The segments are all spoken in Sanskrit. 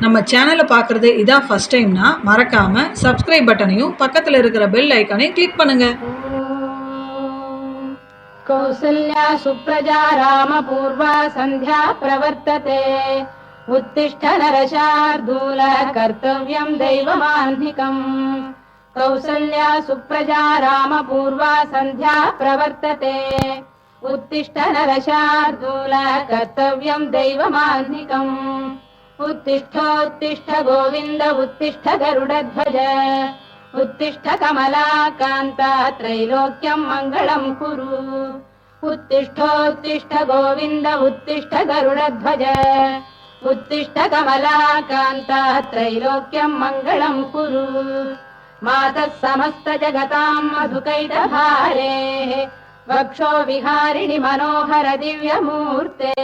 நம்ம சேனலை பார்க்குறது இதான் ஃபர்ஸ்ட் டைம்னா மறக்காம சப்ஸ்கிரைப் பட்டனையும் பக்கத்தில் இருக்கிற பெல் ஐக்கானையும் கிளிக் பண்ணுங்க. कौसल्या सुप्रजा रामपूर्वा सन्ध्या प्रवर्तते उत्तिष्ठ नरशार्दूल कर्तव्यं दैवमाह्निकम् कौसल्या सुप्रजा रामपूर्वा सन्ध्या प्रवर्तते उत्तिष्ठ नरशार्दूल कर्तव्यं दैवमाह्निकम् उत्तिष्ठोत्तिष्ठ गोविन्द उत्तिष्ठ गरुडध्वज उत्तिष्ठ कमलाकान्ता त्रैलोक्यं मङ्गलं कुरु उत्तिष्ठोत्तिष्ठ गोविन्द उत्तिष्ठ गरुडध्वज उत्तिष्ठ कमलाकान्ता त्रैलोक्यं मङ्गलं कुरु मातः समस्त जगतां मधुकैटभारे वक्षो विहारिणि मनोहर दिव्यमूर्ते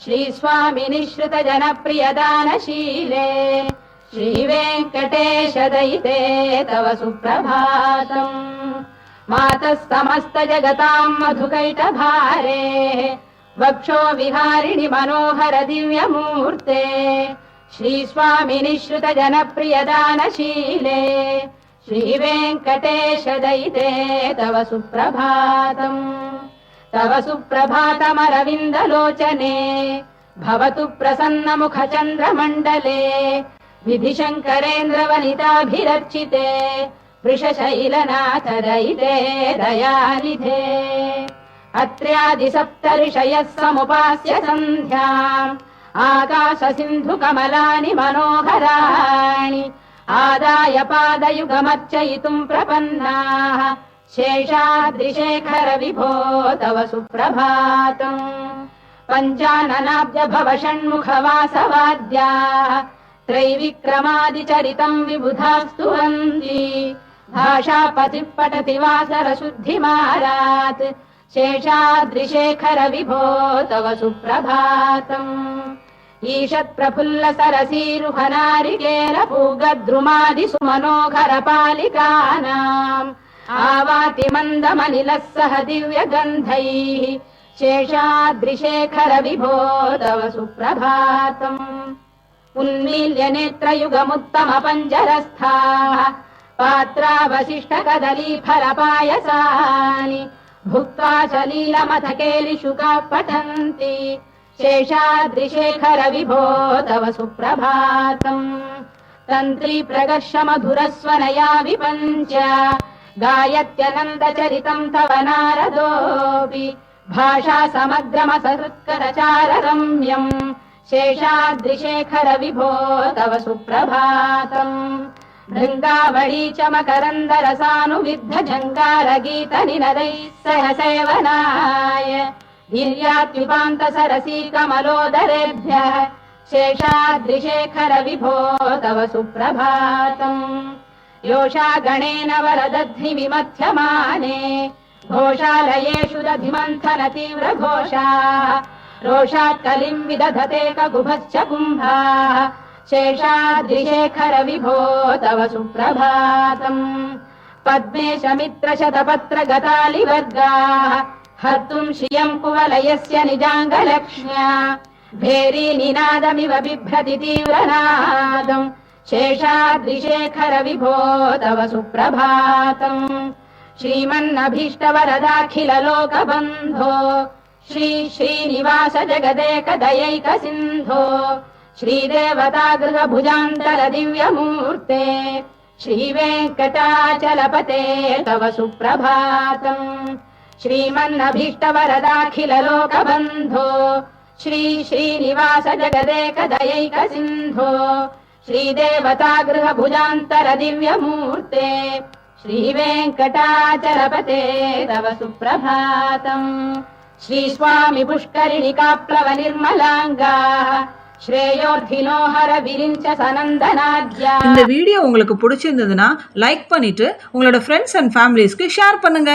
श्रीस्वामि निःश्रित जनप्रियदानशीले श्रीवेङ्कटेश दयिते तव सुप्रभातम् मातः समस्त जगतां मधुकैटभारे वक्षो विहारिणि मनोहर दिव्यमूर्ते श्रीस्वामि निःश्रित जनप्रियदानशीले श्रीवेङ्कटेश दयिते तव सुप्रभातम् तव सुप्रभातमरविन्दलोचने भवतु प्रसन्नमुखचन्द्रमण्डले विधिशङ्करेन्द्रवनिताभिरर्चिते वृषशैलनाथ दयिते दयानिधे अत्र्यादिसप्तऋषयः समुपास्य सन्ध्याम् आकाशसिन्धुकमलानि मनोहराणि आदाय पादयुगमर्चयितुम् प्रपन्नाः शेषाद्रिशेखर विभो तव सुप्रभातम् पञ्चाननाब्ज भव षण्मुखवासवाद्याः त्रैविक्रमादिचरितम् विबुधास्तुवन्ति भाषापतिः पठति वासरशुद्धिमारात् शेषाद्रिशेखर विभो तव सुप्रभातम् ईषत्प्रफुल्ल सरसीरुहनारिकेलपूगद्रुमादिसुमनोहर पालिकानाम् आवाति मन्दमनिलः सह दिव्यगन्धैः शेषाद्रिशेखर विभो तव सुप्रभातम् उन्मील्य नेत्रयुगमुत्तम पञ्जरस्थाः पात्रावशिष्टकदलीफलपायसानि भुक्त्वा सलीलमथकेलिशुकाः पठन्ति शेषाद्रिशेखर विभो तव सुप्रभातम् तन्त्री प्रगर्ष मधुरस्वनया विपञ्च गायत्यनन्दचरितम् तव नारदोऽपि भाषा समग्रमसहृत्करचाररम्यम् शेषाद्रिशेखर विभो तव सुप्रभातम् भृङ्गावळी च मकरन्दरसानुविद्ध झङ्कारगीतनिनदैः सह सेवनाय धीर्यात्युपान्त सरसी कमलोदरेभ्यः शेषाद्रिशेखर विभो तव सुप्रभातम् योषा गणेन वरदध्नि विमथ्यमाने घोषालयेषु दधिमन्थन तीव्र घोषाः रोषात् कलिम् विदधते ककुभश्च कुम्भाः शेषाद्रिशेखर विभो तव सुप्रभातम् पद्मेश मित्र शतपत्र गतालिवर्गाः हर्तुम् श्रियम् कुवलयस्य निजाङ्गलक्ष्म्या भेरी निनादमिव बिभ्रति तीव्रनादम् शेषाद्रिशेखर विभो तव सुप्रभातम् श्रीमन्नभीष्टवरदाखिल लोकबन्धो श्री श्रीनिवास जगदेक दयैक सिन्धो श्रीदेवतागृह भुजान्तर दिव्यमूर्ते श्रीवेङ्कटाचलपते तव सुप्रभातम् श्रीमन्नभीष्टवरदाखिल लोकबन्धो श्री श्रीनिवास जगदेक दयैक सिन्धो श्रीदेवतागृह भुजान्तर दिव्यमूर्ते श्रीवेङ्कटाचलपते तव सुप्रभातम् श्रीस्वामि पुष्करिणिकाप्लव निर्मलाङ्गाः श्रेयोर्धिनो हर विरिञ्च सनन्दनाद्या. இந்த வீடியோ உங்களுக்கு பிடிச்சிருந்ததுன்னா லைக் பண்ணிட்டு உங்களோட ஃப்ரெண்ட்ஸ் அண்ட் ஃபேமிலிஸ்க்கு ஷேர் பண்ணுங்க.